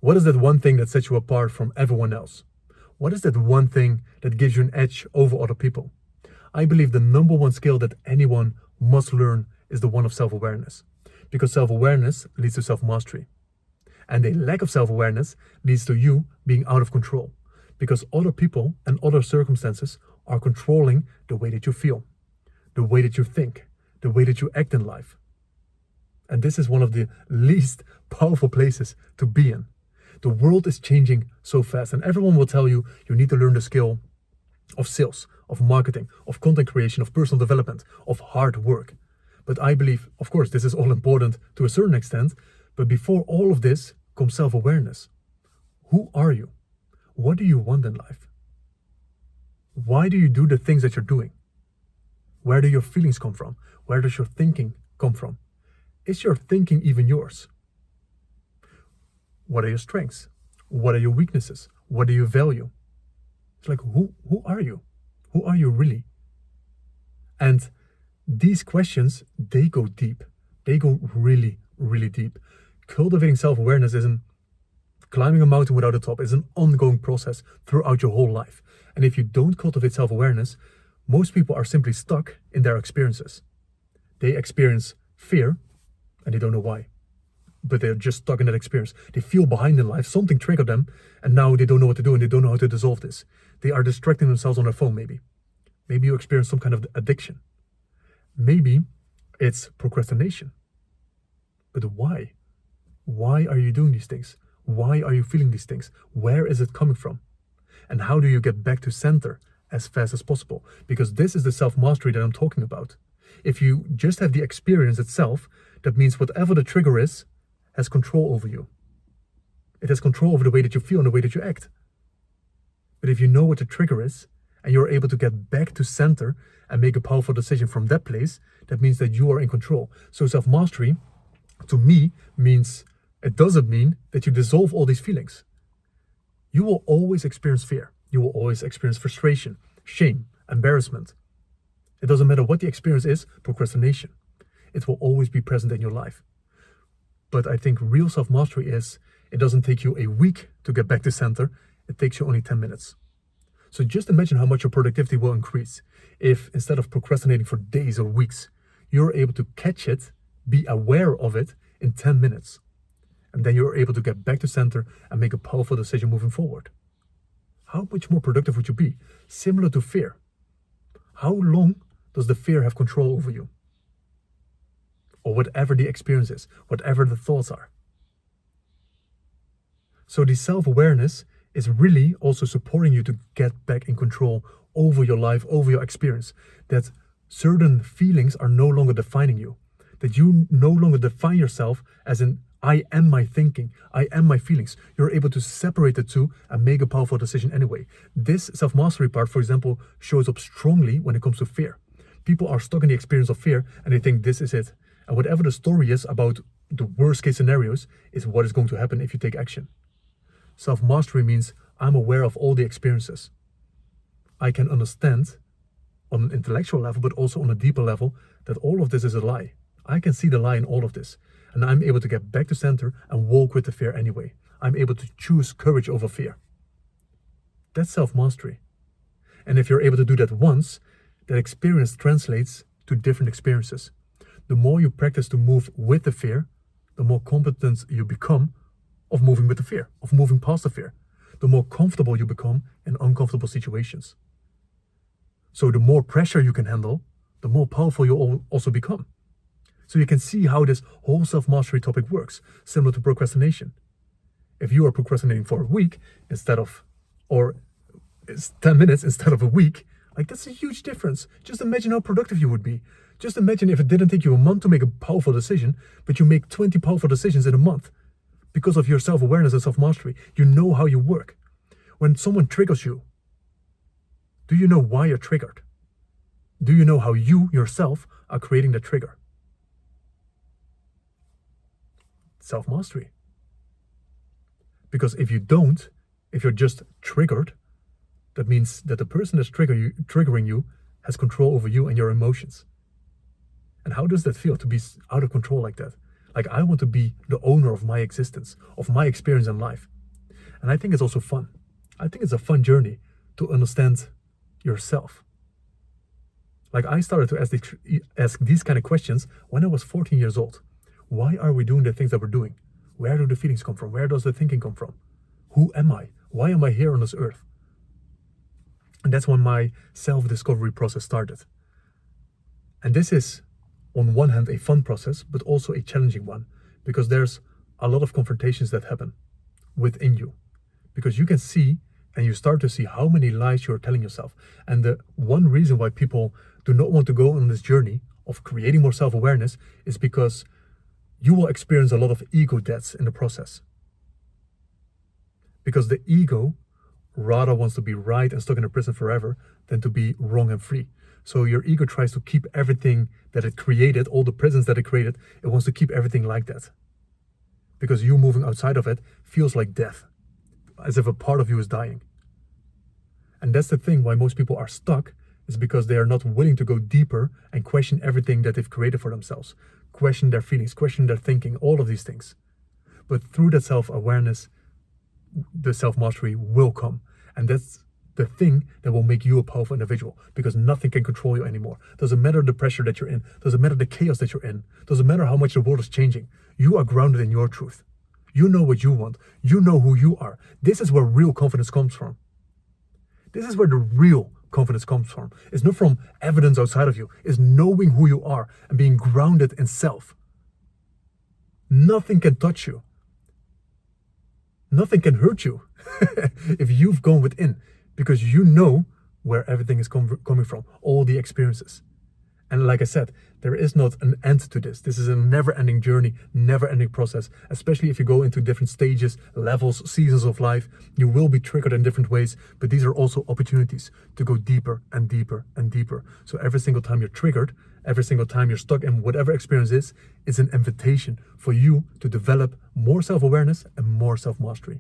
What is that one thing that sets you apart from everyone else? What is that one thing that gives you an edge over other people? I believe the number one skill that anyone must learn is the one of self-awareness. Because self-awareness leads to self-mastery. And a lack of self-awareness leads to you being out of control. Because other people and other circumstances are controlling the way that you feel, the way that you think, the way that you act in life. And this is one of the least powerful places to be in. The world is changing so fast, and everyone will tell you you need to learn the skill of sales, of marketing, of content creation, of personal development, of hard work. But I believe, of course, this is all important to a certain extent, but before all of this comes self-awareness. Who are you? What do you want in life? Why do you do the things that you're doing? Where do your feelings come from? Where does your thinking come from? Is your thinking even yours? What are your strengths? What are your weaknesses? What do you value? It's like, who are you? Who are you really? And these questions, they go deep. They go really, really deep. Cultivating self-awareness isn't climbing a mountain without a top. It's an ongoing process throughout your whole life. And if you don't cultivate self-awareness, most people are simply stuck in their experiences. They experience fear and they don't know why. But they're just stuck in that experience. They feel behind in life, something triggered them, and now they don't know what to do and they don't know how to dissolve this. They are distracting themselves on their phone, maybe. Maybe you experience some kind of addiction. Maybe it's procrastination. But why? Why are you doing these things? Why are you feeling these things? Where is it coming from? And how do you get back to center as fast as possible? Because this is the self-mastery that I'm talking about. If you just have the experience itself, that means whatever the trigger is, has control over you. It has control over the way that you feel and the way that you act. But if you know what the trigger is, and you're able to get back to center and make a powerful decision from that place, that means that you are in control. So self-mastery, to me, means, it doesn't mean that you dissolve all these feelings. You will always experience fear. You will always experience frustration, shame, embarrassment. It doesn't matter what the experience is, procrastination. It will always be present in your life. But I think real self-mastery is, it doesn't take you a week to get back to center. It takes you only 10 minutes. So just imagine how much your productivity will increase if instead of procrastinating for days or weeks, you're able to catch it, be aware of it in 10 minutes. And then you're able to get back to center and make a powerful decision moving forward. How much more productive would you be? Similar to fear. How long does the fear have control over you? Or whatever the experience is, whatever the thoughts are. So the self-awareness is really also supporting you to get back in control over your life, over your experience. That certain feelings are no longer defining you. That you no longer define yourself as an I am my thinking, I am my feelings. You're able to separate the two and make a powerful decision anyway. This self-mastery part, for example, shows up strongly when it comes to fear. People are stuck in the experience of fear and they think this is it. And whatever the story is about the worst case scenarios is what is going to happen if you take action. Self-mastery means I'm aware of all the experiences. I can understand on an intellectual level, but also on a deeper level, that all of this is a lie. I can see the lie in all of this. And I'm able to get back to center and walk with the fear anyway. I'm able to choose courage over fear. That's self-mastery. And if you're able to do that once, that experience translates to different experiences. The more you practice to move with the fear, the more competent you become of moving with the fear, of moving past the fear. The more comfortable you become in uncomfortable situations. So the more pressure you can handle, the more powerful you'll also become. So you can see how this whole self-mastery topic works, similar to procrastination. If you are procrastinating for a week or it's 10 minutes instead of a week, like that's a huge difference. Just imagine how productive you would be. Just imagine if it didn't take you a month to make a powerful decision, but you make 20 powerful decisions in a month. Because of your self-awareness and self-mastery, you know how you work. When someone triggers you, do you know why you're triggered? Do you know how you yourself are creating the trigger? Self-mastery. Because if you don't, if you're just triggered, that means that the person that's triggering you has control over you and your emotions. And how does that feel to be out of control like that? Like I want to be the owner of my existence, of my experience in life. And I think it's also fun. I think it's a fun journey to understand yourself. Like, I started to ask these kind of questions when I was 14 years old. Why are we doing the things that we're doing? Where do the feelings come from? Where does the thinking come from? Who am I? Why am I here on this earth? And that's when my self-discovery process started. And this is, on one hand, a fun process, but also a challenging one, because there's a lot of confrontations that happen within you. Because you can see, and you start to see how many lies you're telling yourself. And the one reason why people do not want to go on this journey of creating more self-awareness is because you will experience a lot of ego deaths in the process. Because the ego rather wants to be right and stuck in a prison forever than to be wrong and free. So your ego tries to keep everything that it created, all the prisons that it created, it wants to keep everything like that. Because you moving outside of it feels like death, as if a part of you is dying. And that's the thing why most people are stuck, is because they are not willing to go deeper and question everything that they've created for themselves. Question their feelings, question their thinking, all of these things. But through that self-awareness, the self-mastery will come. And that's the thing that will make you a powerful individual, because nothing can control you anymore. Doesn't matter the pressure that you're in, doesn't matter the chaos that you're in, doesn't matter how much the world is changing. You are grounded in your truth. You know what you want. You know who you are. This is where real confidence comes from. This is where the real confidence comes from. It's not from evidence outside of you. It's knowing who you are and being grounded in self. Nothing can touch you. Nothing can hurt you if you've gone within, because you know where everything is coming from, all the experiences. And like I said, there is not an end to this. This is a never-ending journey, never-ending process, especially if you go into different stages, levels, seasons of life. You will be triggered in different ways, but these are also opportunities to go deeper and deeper and deeper. So every single time you're triggered, every single time you're stuck in whatever experience is an invitation for you to develop more self-awareness and more self-mastery.